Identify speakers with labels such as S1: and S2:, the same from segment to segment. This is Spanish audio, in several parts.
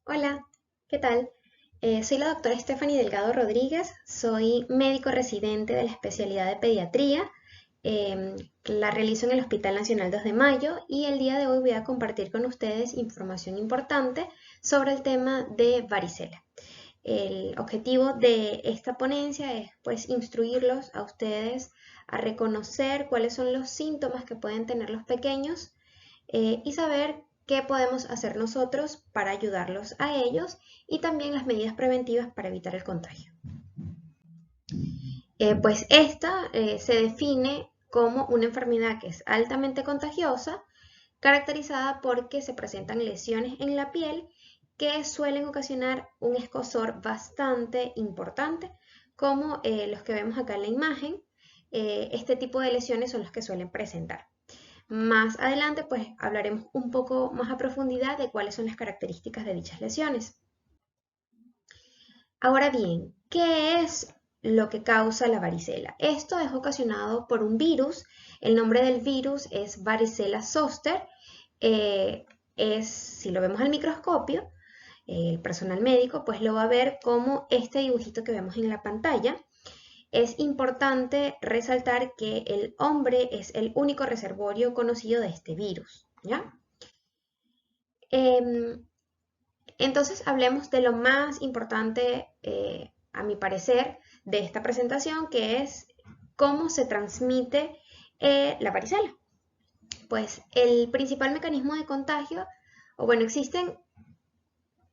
S1: Hola, ¿qué tal? Soy la doctora Stephanie Delgado Rodríguez, soy médico residente de la especialidad de pediatría. La realizo en el Hospital Nacional 2 de Mayo y el día de hoy voy a compartir con ustedes información importante sobre el tema de varicela. El objetivo de esta ponencia es pues instruirlos a ustedes a reconocer cuáles son los síntomas que pueden tener los pequeños y saber qué podemos hacer nosotros para ayudarlos a ellos y también las medidas preventivas para evitar el contagio. Pues esta se define como una enfermedad que es altamente contagiosa, caracterizada porque se presentan lesiones en la piel que suelen ocasionar un escozor bastante importante, como los que vemos acá en la imagen. Este tipo de lesiones son los que suelen presentar. Más adelante, pues hablaremos un poco más a profundidad de cuáles son las características de dichas lesiones. Ahora bien, ¿qué es lo que causa la varicela? Esto es ocasionado por un virus. El nombre del virus es varicela zoster. Eh, si lo vemos al microscopio, el personal médico pues lo va a ver como este dibujito que vemos en la pantalla. Es importante resaltar que el hombre es el único reservorio conocido de este virus, ¿ya? Em, entonces hablemos de lo más importante, a mi parecer, de esta presentación, que es cómo se transmite la varicela. Pues el principal mecanismo de contagio, o bueno, existen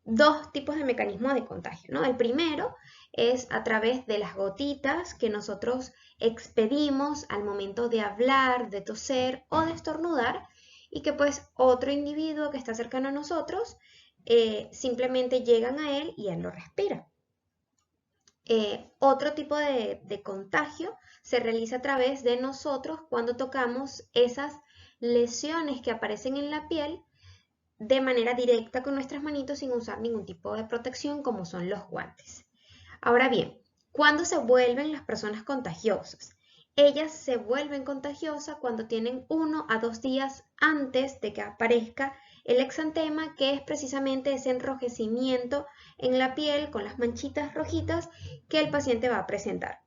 S1: dos tipos de mecanismos de contagio, ¿no? El primero es a través de las gotitas que nosotros expedimos al momento de hablar, de toser o de estornudar y que pues otro individuo que está cercano a nosotros simplemente llegan a él y él lo respira. Otro tipo de contagio se realiza a través de nosotros cuando tocamos esas lesiones que aparecen en la piel de manera directa con nuestras manitos sin usar ningún tipo de protección como son los guantes. Ahora bien, ¿cuándo se vuelven las personas contagiosas? Ellas se vuelven contagiosas cuando tienen 1 a 2 días antes de que aparezca el exantema, que es precisamente ese enrojecimiento en la piel con las manchitas rojitas que el paciente va a presentar.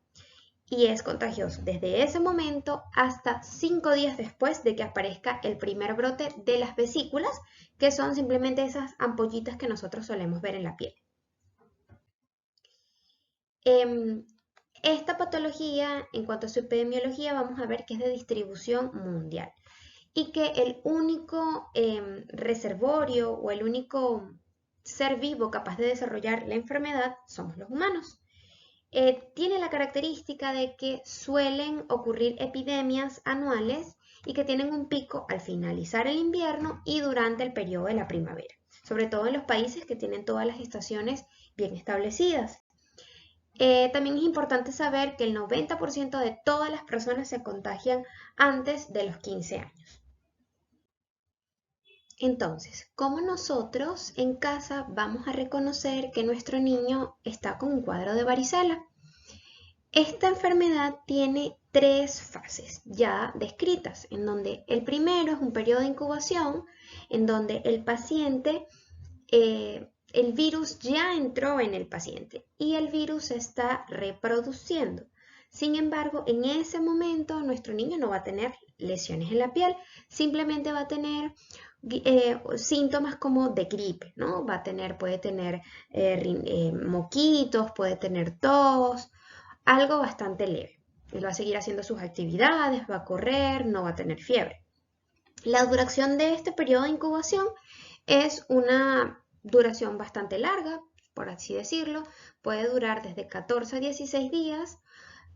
S1: Y es contagioso desde ese momento hasta 5 días después de que aparezca el primer brote de las vesículas, que son simplemente esas ampollitas que nosotros solemos ver en la piel. Esta patología, en cuanto a su epidemiología, vamos a ver que es de distribución mundial y que el único reservorio o el único ser vivo capaz de desarrollar la enfermedad somos los humanos. Tiene la característica de que suelen ocurrir epidemias anuales y que tienen un pico al finalizar el invierno y durante el periodo de la primavera, sobre todo en los países que tienen todas las estaciones bien establecidas. También es importante saber que el 90% de todas las personas se contagian antes de los 15 años. Entonces, ¿cómo nosotros en casa vamos a reconocer que nuestro niño está con un cuadro de varicela? Esta enfermedad tiene 3 fases ya descritas, en donde el primero es un periodo de incubación, en donde el paciente, el virus ya entró en el paciente y el virus se está reproduciendo. Sin embargo, en ese momento nuestro niño no va a tener lesiones en la piel, simplemente va a tener síntomas como de gripe, ¿no? Puede tener moquitos, puede tener tos, algo bastante leve. Él va a seguir haciendo sus actividades, va a correr, no va a tener fiebre. La duración de este periodo de incubación es una duración bastante larga, por así decirlo. Puede durar desde 14 a 16 días,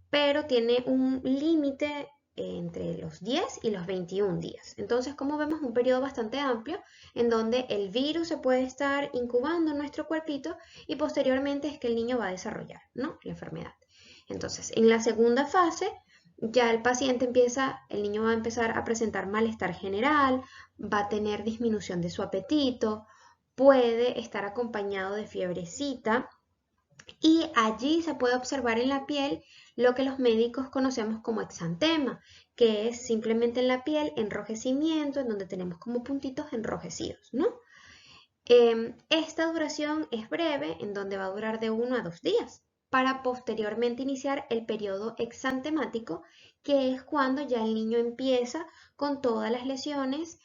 S1: pero tiene un límite entre los 10 y los 21 días. Entonces, como vemos, un periodo bastante amplio en donde el virus se puede estar incubando en nuestro cuerpito y posteriormente es que el niño va a desarrollar, ¿no?, la enfermedad. Entonces, en la segunda fase, ya el niño va a empezar a presentar malestar general, va a tener disminución de su apetito, puede estar acompañado de fiebrecita y allí se puede observar en la piel lo que los médicos conocemos como exantema, que es simplemente en la piel enrojecimiento, en donde tenemos como puntitos enrojecidos, ¿no? Esta duración es breve, en donde va a durar de 1 a 2 días, para posteriormente iniciar el periodo exantemático, que es cuando ya el niño empieza con todas las lesiones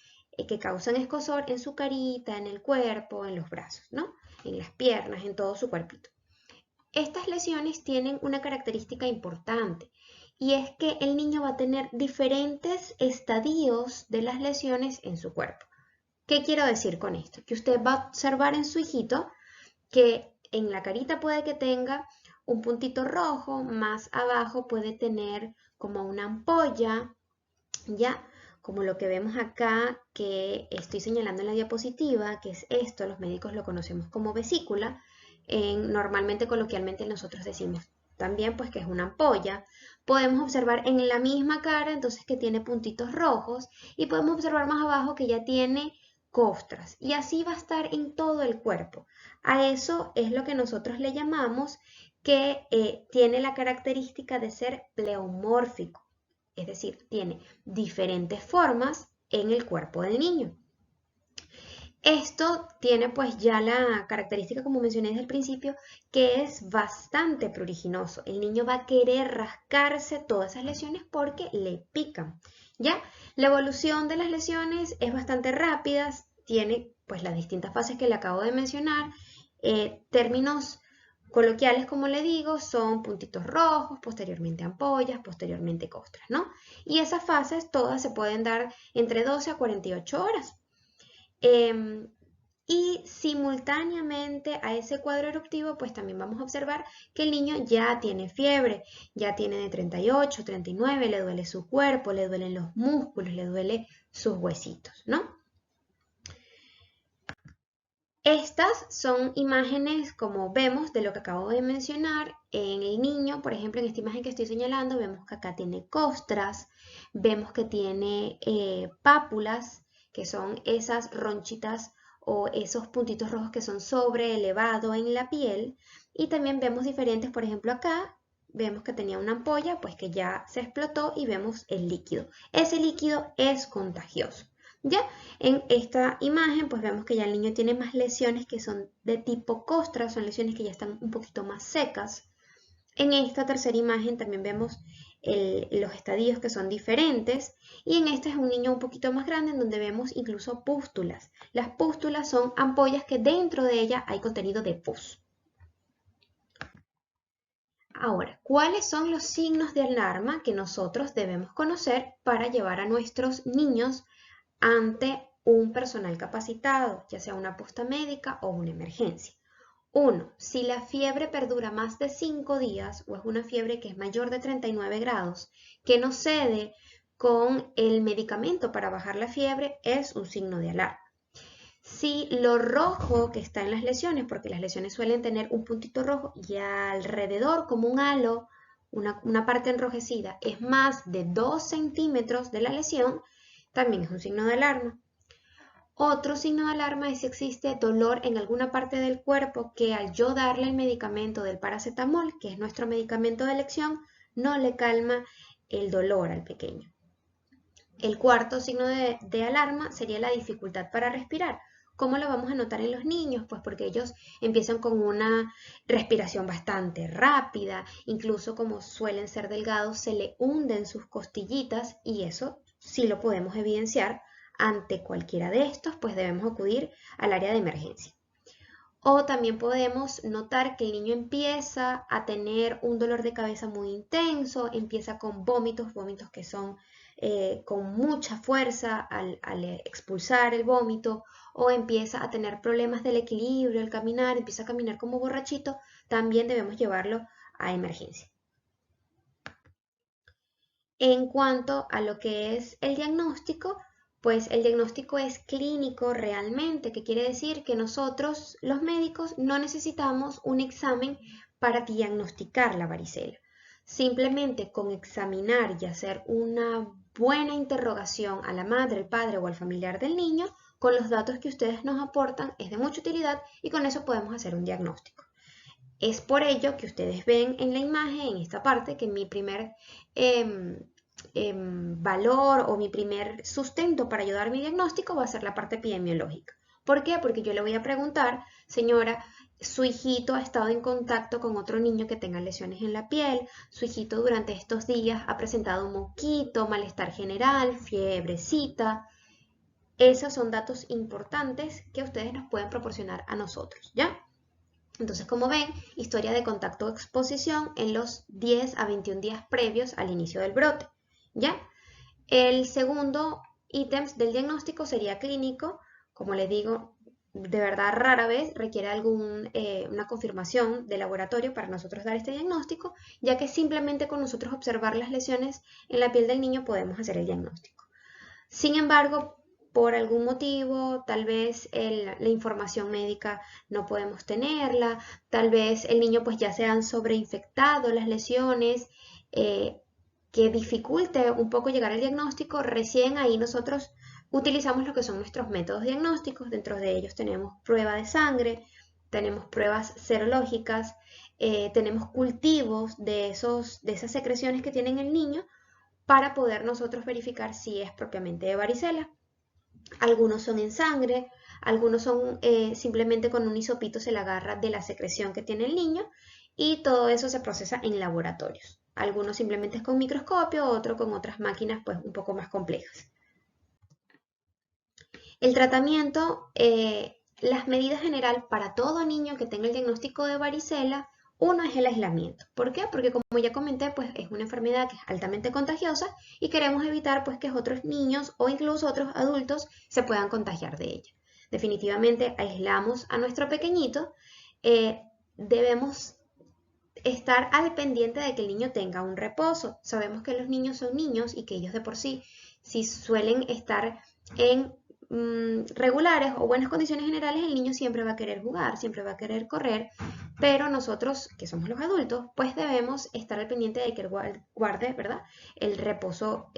S1: que causan escozor en su carita, en el cuerpo, en los brazos, ¿no? En las piernas, en todo su cuerpito. Estas lesiones tienen una característica importante y es que el niño va a tener diferentes estadios de las lesiones en su cuerpo. ¿Qué quiero decir con esto? Que usted va a observar en su hijito que en la carita puede que tenga un puntito rojo, más abajo puede tener como una ampolla, ya como lo que vemos acá que estoy señalando en la diapositiva, que es esto, los médicos lo conocemos como vesícula, normalmente coloquialmente nosotros decimos también pues que es una ampolla. Podemos observar en la misma cara entonces que tiene puntitos rojos y podemos observar más abajo que ya tiene costras y así va a estar en todo el cuerpo. A eso es lo que nosotros le llamamos que tiene la característica de ser pleomórfico, es decir, tiene diferentes formas en el cuerpo del niño. Esto tiene pues ya la característica, como mencioné desde el principio, que es bastante pruriginoso. El niño va a querer rascarse todas esas lesiones porque le pican. ¿Ya? La evolución de las lesiones es bastante rápida, tiene pues las distintas fases que le acabo de mencionar. Términos coloquiales, como le digo, son puntitos rojos, posteriormente ampollas, posteriormente costras, ¿no? Y esas fases todas se pueden dar entre 12 a 48 horas. Y simultáneamente a ese cuadro eruptivo, pues también vamos a observar que el niño ya tiene fiebre, ya tiene de 38, 39, le duele su cuerpo, le duelen los músculos, le duele sus huesitos, ¿no? Estas son imágenes, como vemos, de lo que acabo de mencionar. En el niño, por ejemplo, en esta imagen que estoy señalando, vemos que acá tiene costras, vemos que tiene pápulas, que son esas ronchitas o esos puntitos rojos que son sobre elevado en la piel. Y también vemos diferentes, por ejemplo, acá vemos que tenía una ampolla, pues que ya se explotó y vemos el líquido. Ese líquido es contagioso. ¿Ya? En esta imagen pues vemos que ya el niño tiene más lesiones que son de tipo costra, son lesiones que ya están un poquito más secas. En esta tercera imagen también vemos los estadios que son diferentes y en esta es un niño un poquito más grande en donde vemos incluso pústulas. Las pústulas son ampollas que dentro de ellas hay contenido de pus. Ahora, ¿cuáles son los signos de alarma que nosotros debemos conocer para llevar a nuestros niños ante un personal capacitado, ya sea una posta médica o una emergencia? 1. Si la fiebre perdura más de 5 días o es una fiebre que es mayor de 39 grados, que no cede con el medicamento para bajar la fiebre, es un signo de alarma. Si lo rojo que está en las lesiones, porque las lesiones suelen tener un puntito rojo y alrededor como un halo, una parte enrojecida, es más de 2 centímetros de la lesión, también es un signo de alarma. Otro signo de alarma es si existe dolor en alguna parte del cuerpo que al yo darle el medicamento del paracetamol, que es nuestro medicamento de elección, no le calma el dolor al pequeño. El cuarto signo de alarma sería la dificultad para respirar. ¿Cómo lo vamos a notar en los niños? Pues porque ellos empiezan con una respiración bastante rápida, incluso como suelen ser delgados, se le hunden sus costillitas y eso sí lo podemos evidenciar. Ante cualquiera de estos, pues debemos acudir al área de emergencia. O también podemos notar que el niño empieza a tener un dolor de cabeza muy intenso, empieza con vómitos que son con mucha fuerza al expulsar el vómito, o empieza a tener problemas del equilibrio, al caminar, empieza a caminar como borrachito, también debemos llevarlo a emergencia. En cuanto a lo que es el diagnóstico, pues el diagnóstico es clínico realmente, que quiere decir que nosotros, los médicos, no necesitamos un examen para diagnosticar la varicela. Simplemente con examinar y hacer una buena interrogación a la madre, el padre o al familiar del niño, con los datos que ustedes nos aportan, es de mucha utilidad y con eso podemos hacer un diagnóstico. Es por ello que ustedes ven en la imagen, en esta parte, que mi primer valor o mi primer sustento para ayudar a mi diagnóstico va a ser la parte epidemiológica. ¿Por qué? Porque yo le voy a preguntar, señora, su hijito ha estado en contacto con otro niño que tenga lesiones en la piel, su hijito durante estos días ha presentado un moquito, malestar general, fiebrecita. Esos son datos importantes que ustedes nos pueden proporcionar a nosotros, ¿ya? Entonces, como ven, historia de contacto o exposición en los 10 a 21 días previos al inicio del brote, ¿ya? El segundo ítem del diagnóstico sería clínico. Como les digo, de verdad rara vez requiere una confirmación de laboratorio para nosotros dar este diagnóstico, ya que simplemente con nosotros observar las lesiones en la piel del niño podemos hacer el diagnóstico. Sin embargo, por algún motivo, tal vez la información médica no podemos tenerla, tal vez el niño pues ya se han sobreinfectado las lesiones, que dificulte un poco llegar al diagnóstico. Recién ahí nosotros utilizamos lo que son nuestros métodos diagnósticos. Dentro de ellos tenemos prueba de sangre, tenemos pruebas serológicas, tenemos cultivos de esas secreciones que tiene el niño para poder nosotros verificar si es propiamente de varicela. Algunos son en sangre, algunos son simplemente con un hisopito se le agarra de la secreción que tiene el niño, y todo eso se procesa en laboratorios. Algunos simplemente es con microscopio, otro con otras máquinas pues un poco más complejas. El tratamiento, las medidas general para todo niño que tenga el diagnóstico de varicela, uno es el aislamiento. ¿Por qué? Porque como ya comenté, pues es una enfermedad que es altamente contagiosa y queremos evitar pues que otros niños o incluso otros adultos se puedan contagiar de ella. Definitivamente aislamos a nuestro pequeñito. Debemos estar al pendiente de que el niño tenga un reposo. Sabemos que los niños son niños y que ellos de por sí, si suelen estar en regulares o buenas condiciones generales, el niño siempre va a querer jugar, siempre va a querer correr, pero nosotros, que somos los adultos, pues debemos estar al pendiente de que él guarde, ¿verdad?, el reposo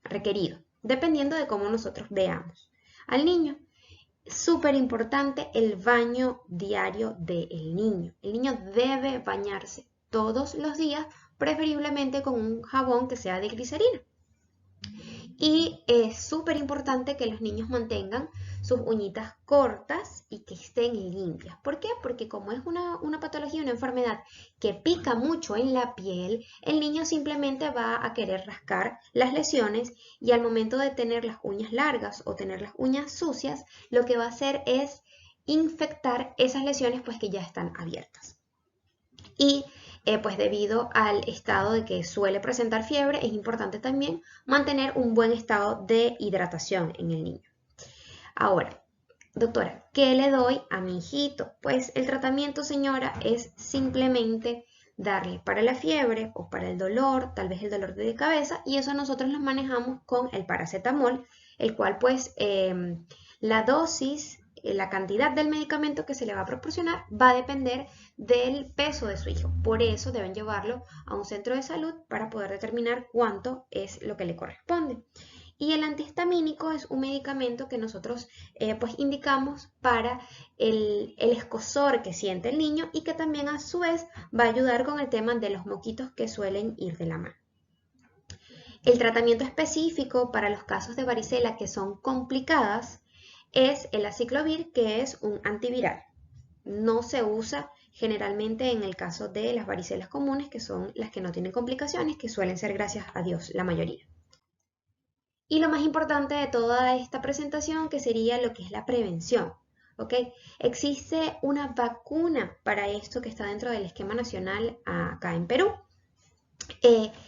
S1: requerido, dependiendo de cómo nosotros veamos al niño. Súper importante el baño diario del niño. El niño debe bañarse todos los días, preferiblemente con un jabón que sea de glicerina. Y es súper importante que los niños mantengan sus uñitas cortas y que estén limpias. ¿Por qué? Porque como es una patología, una enfermedad que pica mucho en la piel, el niño simplemente va a querer rascar las lesiones, y al momento de tener las uñas largas o tener las uñas sucias, lo que va a hacer es infectar esas lesiones pues que ya están abiertas. Y pues debido al estado de que suele presentar fiebre, es importante también mantener un buen estado de hidratación en el niño. Ahora, doctora, ¿qué le doy a mi hijito? Pues el tratamiento, señora, es simplemente darle para la fiebre o para el dolor, tal vez el dolor de cabeza, y eso nosotros lo manejamos con el paracetamol, el cual pues la dosis, la cantidad del medicamento que se le va a proporcionar va a depender del peso de su hijo. Por eso deben llevarlo a un centro de salud para poder determinar cuánto es lo que le corresponde. Y el antihistamínico es un medicamento que nosotros pues indicamos para el escozor que siente el niño, y que también a su vez va a ayudar con el tema de los moquitos que suelen ir de la mano. El tratamiento específico para los casos de varicela que son complicadas es el aciclovir, que es un antiviral. No se usa generalmente en el caso de las varicelas comunes, que son las que no tienen complicaciones, que suelen ser, gracias a Dios, la mayoría. Y lo más importante de toda esta presentación, que sería lo que es la prevención, ¿ok? Existe una vacuna para esto que está dentro del esquema nacional acá en Perú.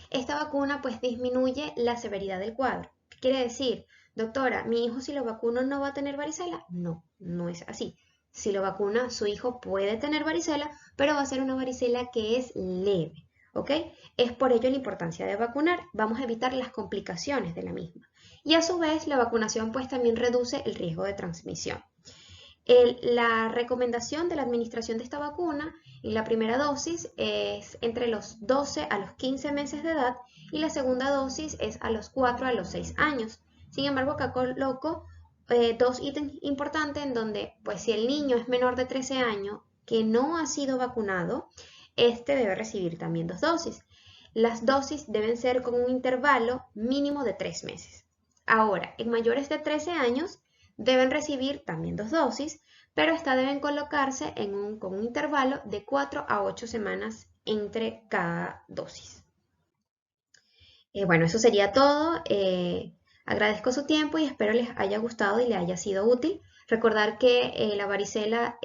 S1: Esta vacuna pues disminuye la severidad del cuadro. ¿Qué quiere decir? Doctora, ¿mi hijo si lo vacuno no va a tener varicela? No, no es así. Si lo vacuna, su hijo puede tener varicela, pero va a ser una varicela que es leve, ¿ok? Es por ello la importancia de vacunar. Vamos a evitar las complicaciones de la misma. Y a su vez, la vacunación pues también reduce el riesgo de transmisión. La recomendación de la administración de esta vacuna en la primera dosis es entre los 12 a los 15 meses de edad, y la segunda dosis es a los 4 a los 6 años. Sin embargo, acá coloco dos ítems importantes en donde, pues si el niño es menor de 13 años que no ha sido vacunado, este debe recibir también 2 dosis. Las dosis deben ser con un intervalo mínimo de 3 meses. Ahora, en mayores de 13 años, deben recibir también 2 dosis, pero estas deben colocarse con un intervalo de 4 a 8 semanas entre cada dosis. Bueno, eso sería todo. Agradezco su tiempo y espero les haya gustado y les haya sido útil. Recordar que la varicela,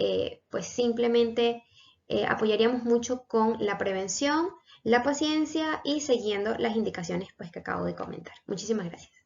S1: pues simplemente apoyaríamos mucho con la prevención, la paciencia y siguiendo las indicaciones pues, que acabo de comentar. Muchísimas gracias.